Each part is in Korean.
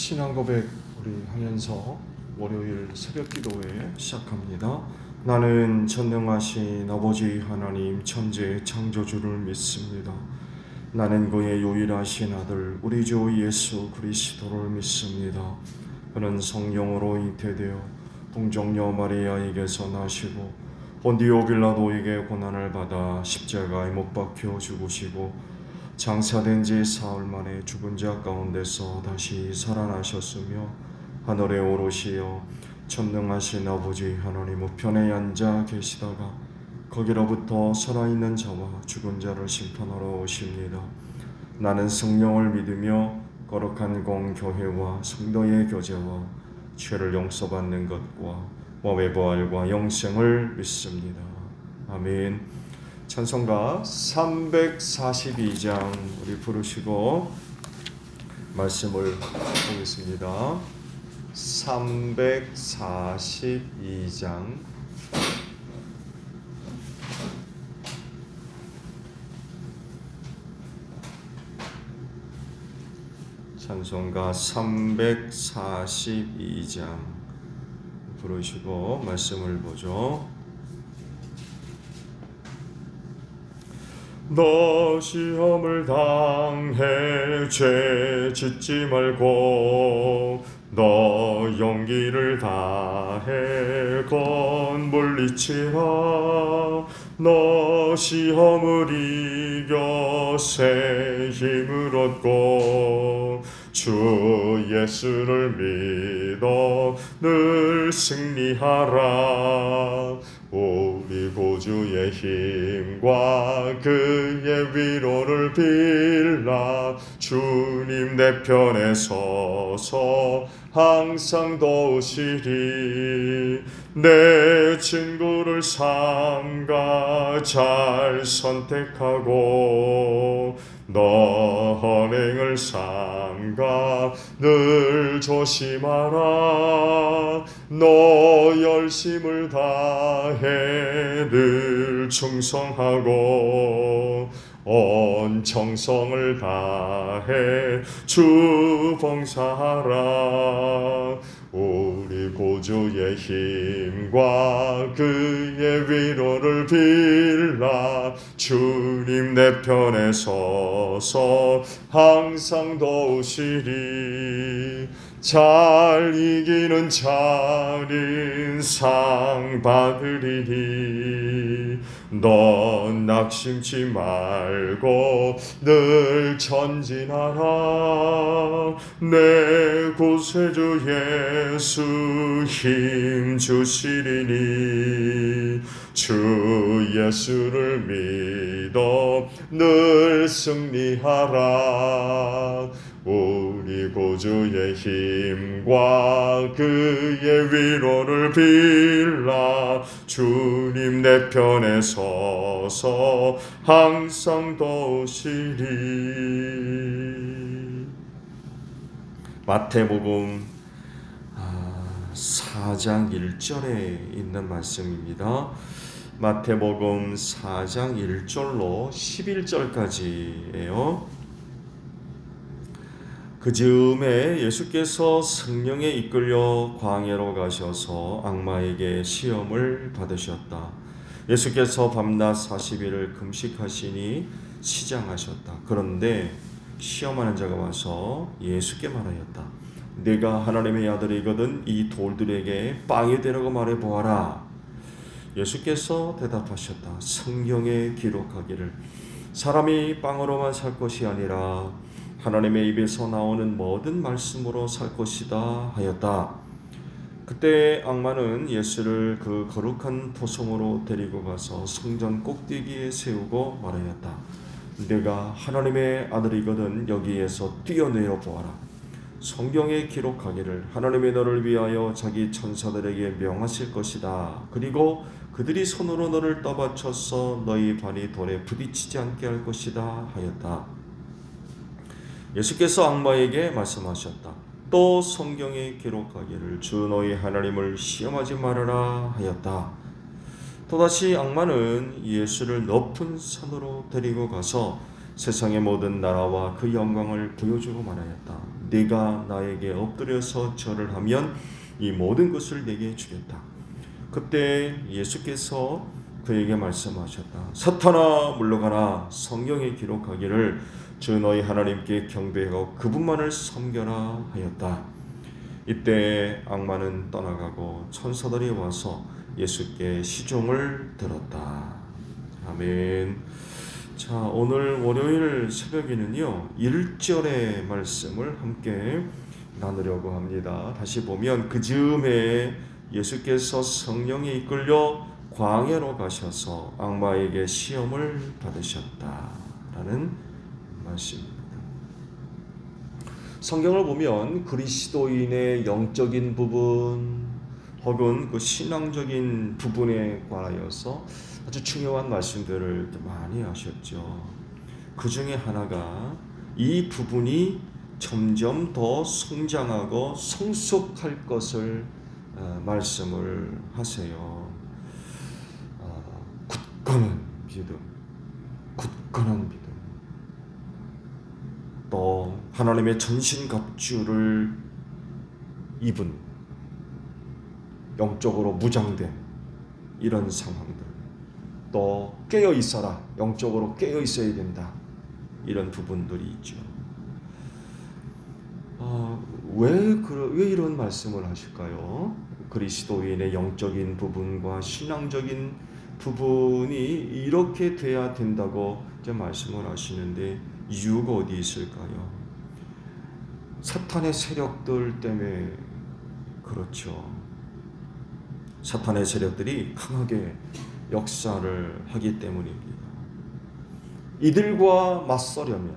신앙 고백 우리 하면서 월요일 새벽 기도회 시작합니다. 나는 전능하신 아버지 하나님 천지의 창조주를 믿습니다. 나는 그의 유일하신 아들 우리 주 예수 그리스도를 믿습니다. 그는 성령으로 잉태되어 동정녀 마리아에게서 나시고 본디오 빌라도에게 고난을 받아 십자가에 못 박혀 죽으시고 장사된 지 사흘 만에 죽은 자 가운데서 다시 살아나셨으며 하늘에 오르시어 전능하신 아버지 하나님 우편에 앉아 계시다가 거기로부터 살아있는 자와 죽은 자를 심판하러 오십니다. 나는 성령을 믿으며 거룩한 공교회와 성도의 교제와 죄를 용서받는 것과 몸의 부활과 영생을 믿습니다. 아멘. 찬송가 342장 우리 부르시고 말씀을 보겠습니다. 342장 찬송가 342장 부르시고 말씀을 보죠. 너 시험을 당해 죄 짓지 말고 너 용기를 다해 곧 물리치라. 너 시험을 이겨 새 힘을 얻고 주 예수를 믿어 늘 승리하라. 우리 구주의 힘과 그의 위로를 빌라. 주님 내 편에 서서 항상 도우시리. 내 친구를 삼가 잘 선택하고 너 헌행을 삼가 늘 조심하라. 너 열심을 다해 늘 충성하고 온 정성을 다해 주 봉사하라. 우리 구주의 힘과 그의 위로를 빌라. 주님 내 편에 서서 항상 도우시리. 잘 이기는 자는 상 받으리니 너 낙심치 말고 늘 전진하라. 내 구세주 예수 힘 주시리니 주 예수를 믿어 늘 승리하라. 우리 구주의 힘과 그의 위로를 빌라. 주님 내 편에 서서 항상 도우시리. 마태복음 4장 1절에 있는 말씀입니다. 마태복음 4장 1절로 11절까지예요. 그 즈음에 예수께서 성령에 이끌려 광야로 가셔서 악마에게 시험을 받으셨다. 예수께서 밤낮 40일을 금식하시니 시장하셨다. 그런데 시험하는 자가 와서 예수께 말하였다. 네가 하나님의 아들이거든 이 돌들에게 빵이 되라고 말해보아라. 예수께서 대답하셨다. 성경에 기록하기를 사람이 빵으로만 살 것이 아니라 하나님의 입에서 나오는 모든 말씀으로 살 것이다 하였다. 그때 악마는 예수를 그 거룩한 토성으로 데리고 가서 성전 꼭대기에 세우고 말하였다. 네가 하나님의 아들이거든 여기에서 뛰어내려 보아라. 성경에 기록하기를 하나님이 너를 위하여 자기 천사들에게 명하실 것이다. 그리고 그들이 손으로 너를 떠받쳐서 너희 발이 돌에 부딪히지 않게 할 것이다 하였다. 예수께서 악마에게 말씀하셨다. 또 성경에 기록하기를 주 너희 하나님을 시험하지 말아라 하였다. 또다시 악마는 예수를 높은 산으로 데리고 가서 세상의 모든 나라와 그 영광을 보여주고 말하였다. 네가 나에게 엎드려서 절을 하면 이 모든 것을 내게 주겠다. 그때 예수께서 그에게 말씀하셨다. 사탄아 물러가라. 성경에 기록하기를 주 너희 하나님께 경배하고 그분만을 섬겨라 하였다. 이때 악마는 떠나가고 천사들이 와서 예수께 시종을 들었다. 아멘. 자, 오늘 월요일 새벽에는요 1절의 말씀을 함께 나누려고 합니다. 다시 보면 그 즈음에 예수께서 성령에 이끌려 광야로 가셔서 악마에게 시험을 받으셨다라는 말씀입니다. 성경을 보면 그리스도인의 영적인 부분 혹은 그 신앙적인 부분에 관하여서 아주 중요한 말씀들을 많이 하셨죠. 그 중에 하나가 이 부분이 점점 더 성장하고 성숙할 것을 말씀을 하세요. 굳건한 믿음, 굳건한 믿음. 또 하나님의 전신갑주를 입은 영적으로 무장된 이런 상황들. 또 깨어 있어라. 영적으로 깨어 있어야 된다. 이런 부분들이 있죠. 왜 이런 말씀을 하실까요? 그리스도인의 영적인 부분과 신앙적인 부분이 이렇게 돼야 된다고 이제 말씀을 하시는데 이유가 어디 있을까요? 사탄의 세력들 때문에 그렇죠. 사탄의 세력들이 강하게 역사를 하기 때문입니다. 이들과 맞서려면,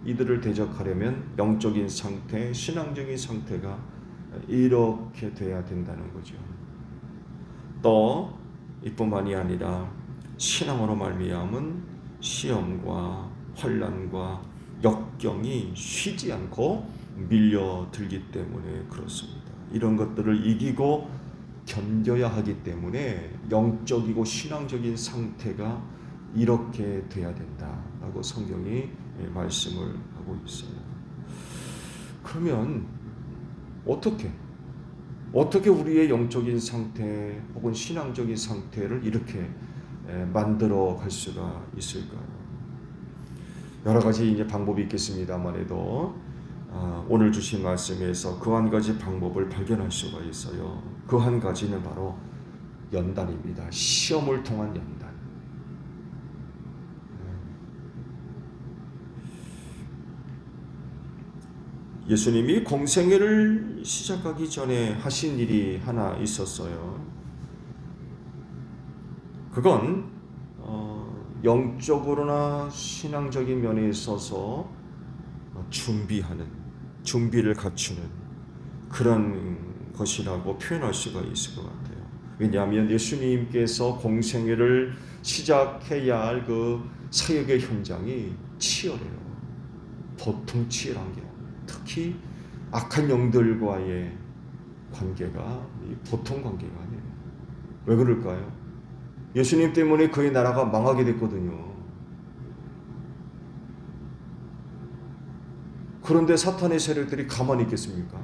이들을 대적하려면 영적인 상태, 신앙적인 상태가 이렇게 돼야 된다는 거죠. 또 이뿐만이 아니라 신앙으로 말미암은 시험과 환난과 역경이 쉬지 않고 밀려들기 때문에 그렇습니다. 이런 것들을 이기고 견뎌야 하기 때문에 영적이고 신앙적인 상태가 이렇게 돼야 된다라고 성경이 말씀을 하고 있어요. 그러면 어떻게 우리의 영적인 상태 혹은 신앙적인 상태를 이렇게 만들어 갈 수가 있을까요? 여러 가지 이제 방법이 있겠습니다만에도 오늘 주신 말씀에서 그 한 가지 방법을 발견할 수가 있어요. 그 한 가지는 바로 연단입니다. 시험을 통한 연단. 예수님이 공생애를 시작하기 전에 하신 일이 하나 있었어요. 그건 영적으로나 신앙적인 면에 있어서 준비를 갖추는 그런 것이라고 표현할 수가 있을 것 같아요. 왜냐하면 예수님께서 공생애를 시작해야 할 그 사역의 현장이 치열해요. 보통 치열한 게 특히 악한 영들과의 관계가 보통 관계가 아니에요. 왜 그럴까요? 예수님 때문에 그의 나라가 망하게 됐거든요. 그런데 사탄의 세력들이 가만히 있겠습니까?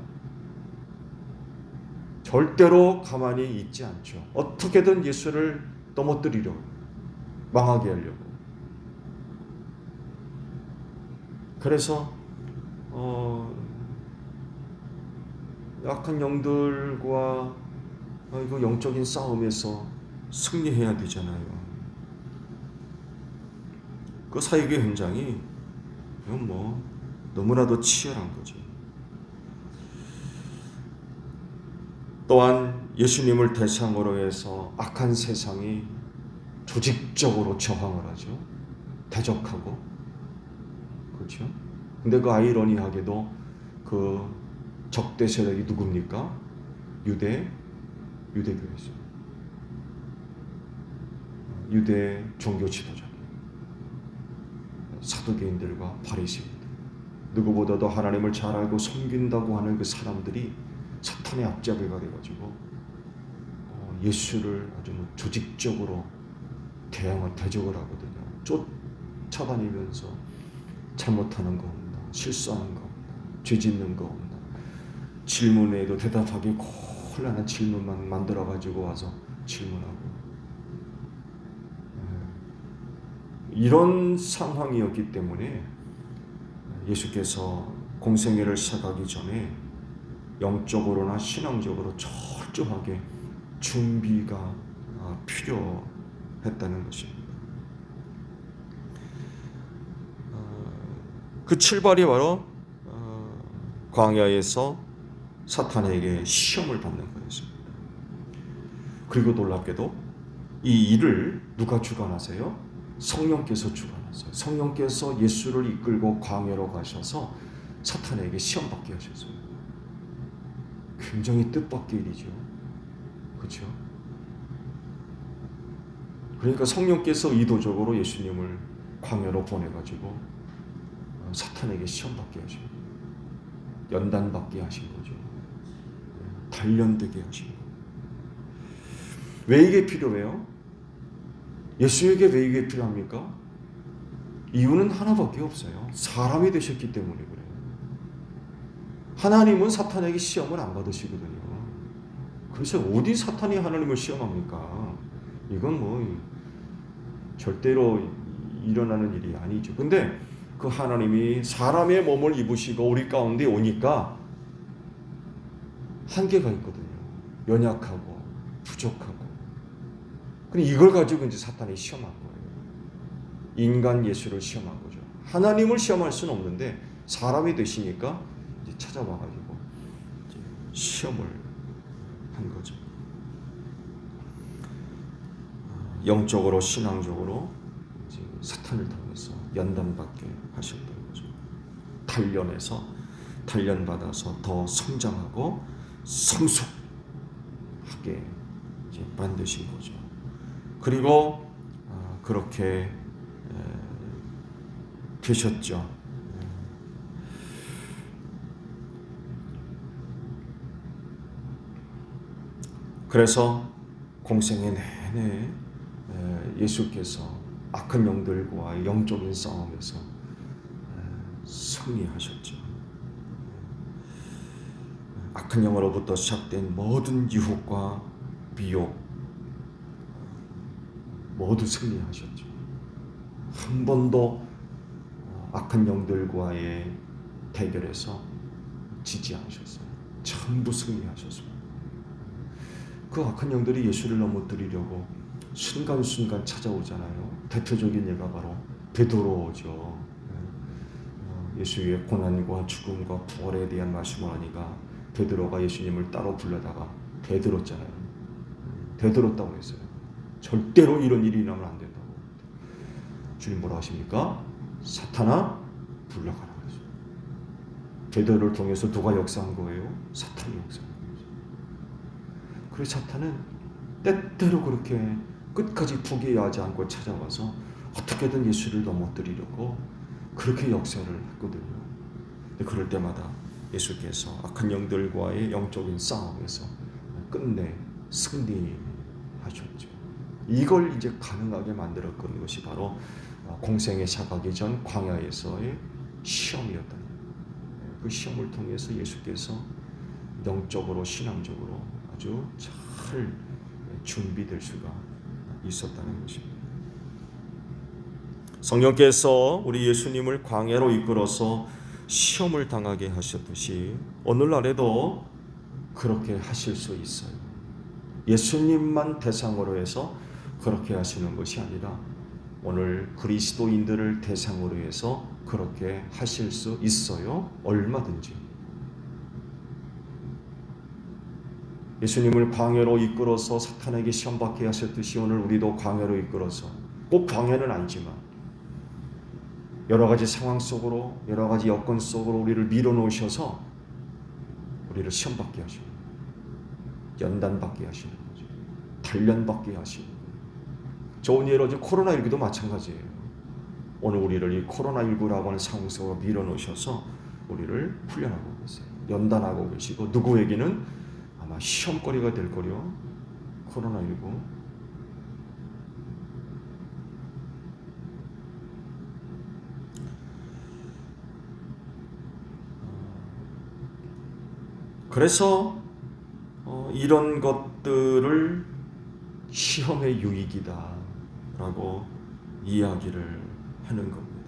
절대로 가만히 있지 않죠. 어떻게든 예수를 넘어뜨리려고, 망하게 하려고. 그래서 약한 영들과 이거 영적인 싸움에서 승리해야 되잖아요. 그 사역의 현장이 너무나도 치열한 거죠. 또한 예수님을 대상으로 해서 악한 세상이 조직적으로 저항을 하죠. 대적하고. 그렇죠? 근데 그 아이러니하게도 그 적대 세력이 누굽니까? 유대교회죠. 유대 종교 지도자, 사두개인들과 바리새인들, 누구보다도 하나님을 잘 알고 섬긴다고 하는 그 사람들이 사탄의 앞잡이가 돼가지고 예수를 아주 조직적으로 대적을 하거든요. 쫓아다니면서 잘못하는 거 없나, 실수하는 거 없나, 죄 짓는 거 없나? 질문에도 대답하기 곤란한 질문만 만들어 가지고 와서 질문하고 이런 상황이었기 때문에 예수께서 공생애를 시작하기 전에 영적으로나 신앙적으로 철저하게 준비가 필요했다는 것입니다. 그 출발이 바로 광야에서 사탄에게 시험을 받는 거였습니다. 그리고 놀랍게도 이 일을 누가 주관하세요? 성령께서 주관하세요. 성령께서 예수를 이끌고 광야로 가셔서 사탄에게 시험 받게 하셨어요. 굉장히 뜻밖의 일이죠. 그렇죠? 그러니까 성령께서 의도적으로 예수님을 광야로 보내가지고 사탄에게 시험 받게 하시고 연단 받게 하신 거죠. 단련되게 하신 거예요. 왜 이게 필요해요? 예수에게 왜 이게 필요합니까? 이유는 하나밖에 없어요. 사람이 되셨기 때문에 그래요. 하나님은 사탄에게 시험을 안 받으시거든요. 그래서 어디 사탄이 하나님을 시험합니까? 이건 뭐 절대로 일어나는 일이 아니죠. 근데 그 하나님이 사람의 몸을 입으시고 우리 가운데 오니까 한계가 있거든요. 연약하고 부족하고. 근데 이걸 가지고 이제 사탄이 시험한 거예요. 인간 예수를 시험한 거죠. 하나님을 시험할 수는 없는데 사람이 되시니까 이제 찾아와가지고 이제 시험을 한 거죠. 영적으로 신앙적으로 이제 사탄을 통해서 연단받게 하셨던 거죠. 단련받아서 더 성장하고 성숙하게 이제 만드신 거죠. 그리고 그렇게 되셨죠. 그래서 공생의 내내 예수께서 악한 영들과의 영적인 싸움에서 승리하셨죠. 악한 영으로부터 시작된 모든 유혹과 미혹 모두 승리하셨죠. 한 번도 악한 영들과의 대결에서 지지 않으셨어요. 전부 승리하셨습니다. 그 악한 영들이 예수를 넘어뜨리려고 순간순간 찾아오잖아요. 대표적인 예가 바로 베드로죠. 예수의 고난과 죽음과 부활에 대한 말씀을 하니까 베드로가 예수님을 따로 불러다가 대들었잖아요. 대들었다고 했어요. 절대로 이런 일이 일어나면 안 된다고. 주님 뭐라 하십니까? 사탄아 불러가라 그랬어요. 베드로를 통해서 누가 역사한 거예요? 사탄이 역사한 거죠. 그래서 사탄은 때때로 그렇게 끝까지 포기하지 않고 찾아와서 어떻게든 예수를 넘어뜨리려고 그렇게 역사를 했거든요. 근데 그럴 때마다 예수께서 악한 영들과의 영적인 싸움에서 끝내 승리하셨죠. 이걸 이제 가능하게 만들었던 것이 바로 공생에 시작하기 전 광야에서의 시험이었다는 거예요. 그 시험을 통해서 예수께서 영적으로 신앙적으로 아주 잘 준비될 수가 있었다는 것입니다. 성령께서 우리 예수님을 광야로 이끌어서 시험을 당하게 하셨듯이 오늘날에도 그렇게 하실 수 있어요. 예수님만 대상으로 해서 그렇게 하시는 것이 아니라 오늘 그리스도인들을 대상으로 해서 그렇게 하실 수 있어요. 얼마든지. 예수님을 광야로 이끌어서 사탄에게 시험받게 하셨듯이 오늘 우리도 광야로 이끌어서 꼭 광야는 아니지만 여러 가지 상황 속으로 여러 가지 여건 속으로 우리를 밀어놓으셔서 우리를 시험받게 하시는 거예요. 연단받게 하시는 거죠. 단련받게 하시는 거예요. 좋은 예로 코로나19도 마찬가지예요. 오늘 우리를 이 코로나19라고 하는 상황 속으로 밀어놓으셔서 우리를 훈련하고 계세요. 연단하고 계시고 누구에게는 아마 시험거리가 될 거요. 코로나19. 그래서 이런 것들을 시험의 유익이다 라고 이야기를 하는 겁니다.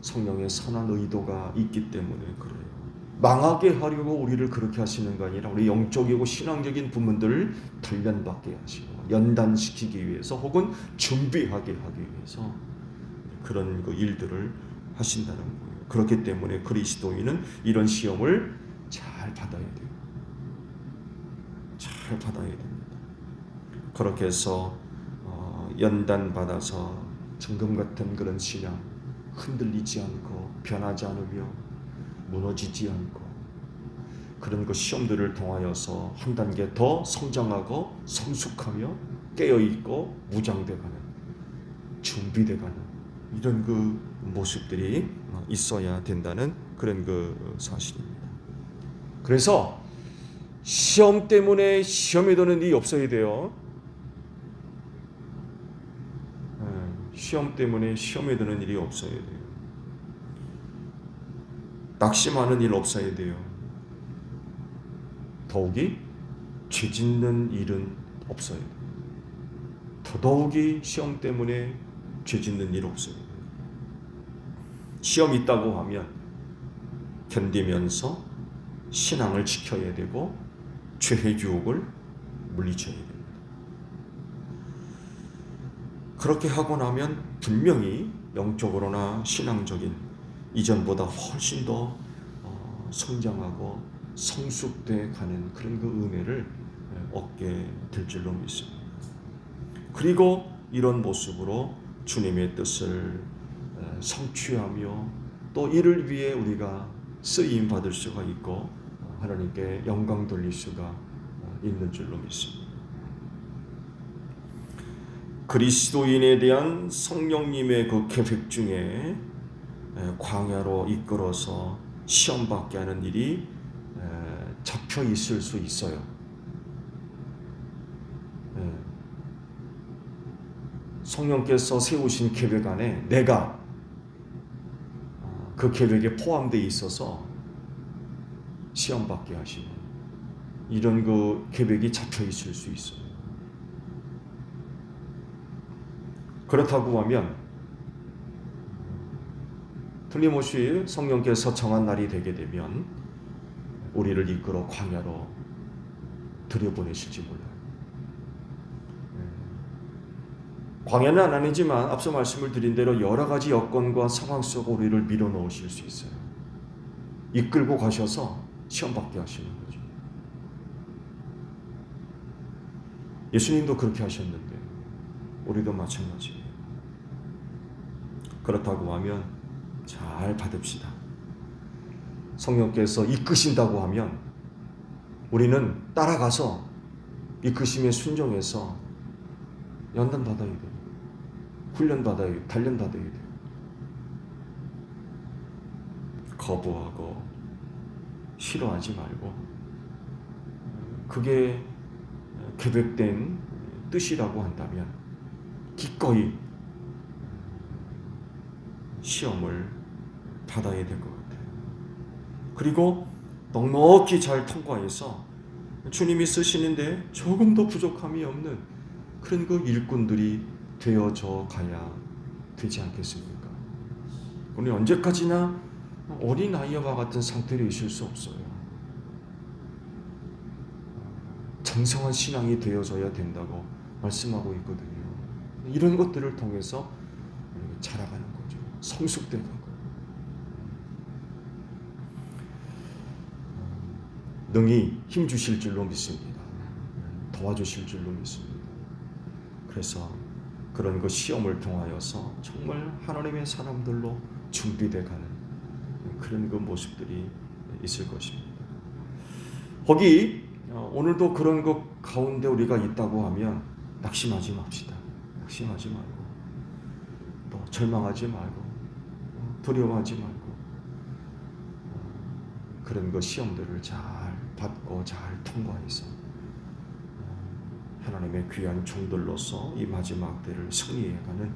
성령의 선한 의도가 있기 때문에 그래요. 망하게 하려고 우리를 그렇게 하시는 거 아니라 우리 영적이고 신앙적인 부분들을 단련받게 하시고 연단시키기 위해서 혹은 준비하게 하기 위해서 그런 그 일들을 하신다는 거예요. 그렇기 때문에 그리스도인은 이런 시험을 잘 받아야 돼요. 잘 받아야 됩니다. 그렇게 해서 연단받아서 정금 같은 그런 신앙, 흔들리지 않고 변하지 않으며 무너지지 않고 그런 그 시험들을 통하여서 한 단계 더 성장하고 성숙하며 깨어있고 무장돼가는, 준비돼가는 이런 그 모습들이 있어야 된다는 그런 그 사실입니다. 그래서 시험 때문에 시험에 드는 일이 없어야 돼요. 시험 때문에 시험에 드는 일이 없어야 돼요. 낙심하는 일 없어야 돼요. 더욱이 죄 짓는 일은 없어야 돼요. 더더욱이 시험 때문에 죄 짓는 일 없어야 돼요. 시험 있다고 하면 견디면서 신앙을 지켜야 되고 죄의 유혹을 물리쳐야 됩니다. 그렇게 하고 나면 분명히 영적으로나 신앙적인 이전보다 훨씬 더 성장하고 성숙돼 가는 그런 그 은혜를 얻게 될 줄로 믿습니다. 그리고 이런 모습으로 주님의 뜻을 성취하며 또 이를 위해 우리가 쓰임 받을 수가 있고 하나님께 영광 돌릴 수가 있는 줄로 믿습니다. 그리스도인에 대한 성령님의 그 계획 중에 광야로 이끌어서 시험받게 하는 일이 잡혀 있을 수 있어요. 성령께서 세우신 계획 안에 내가 그 계획에 포함되어 있어서 시험받게 하시는 이런 그 계획이 잡혀 있을 수 있어요. 그렇다고 하면 틀림없이 성령께서 정한 날이 되게 되면 우리를 이끌어 광야로 들여보내실지 몰라요. 광야는 아니지만 앞서 말씀을 드린 대로 여러 가지 여건과 상황 속 우리를 밀어넣으실 수 있어요. 이끌고 가셔서 시험받게 하시는 거죠. 예수님도 그렇게 하셨는데 우리도 마찬가지예요. 그렇다고 하면 잘 받읍시다. 성령께서 이끄신다고 하면 우리는 따라가서 이끄심에 순종해서 연단받아야 돼요. 훈련받아야 돼요. 단련받아야 돼요. 거부하고 싫어하지 말고 그게 계획된 뜻이라고 한다면 기꺼이 시험을 받아야 될 것 같아요. 그리고 넉넉히 잘 통과해서 주님이 쓰시는데 조금 더 부족함이 없는 그런 그 일꾼들이 되어져 가야 되지 않겠습니까? 우리 언제까지나 어린아이와 같은 상태로 있을 수 없어요. 장성한 신앙이 되어져야 된다고 말씀하고 있거든요. 이런 것들을 통해서 자라가는 거죠. 성숙되고 능히 힘주실 줄로 믿습니다. 도와주실 줄로 믿습니다. 그래서 그런 그 시험을 통하여서 정말 하나님의 사람들로 준비되어 가는 그런 그 모습들이 있을 것입니다. 거기 오늘도 그런 것 가운데 우리가 있다고 하면 낙심하지 맙시다. 낙심하지 말고 또 절망하지 말고 두려워하지 말고 그런 그 시험들을 잘 받고 잘 통과해서 하나님의 귀한 종들로서 이 마지막 때를 승리해가는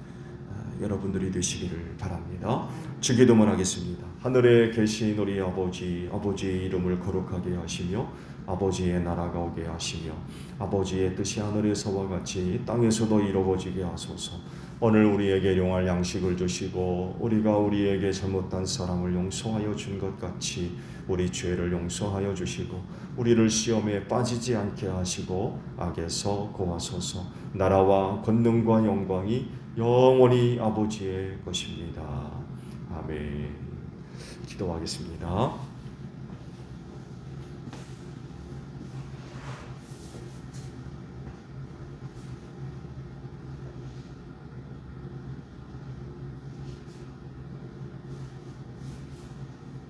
여러분들이 되시기를 바랍니다. 주기도문 하겠습니다. 하늘에 계신 우리 아버지, 아버지의 이름을 거룩하게 하시며 아버지의 나라가 오게 하시며 아버지의 뜻이 하늘에서와 같이 땅에서도 이루어지게 하소서. 오늘 우리에게 용할 양식을 주시고 우리가 우리에게 잘못한 사람을 용서하여 준 것 같이 우리 죄를 용서하여 주시고 우리를 시험에 빠지지 않게 하시고 악에서 구하소서. 나라와 권능과 영광이 영원히 아버지의 것입니다. 아멘. 기도하겠습니다.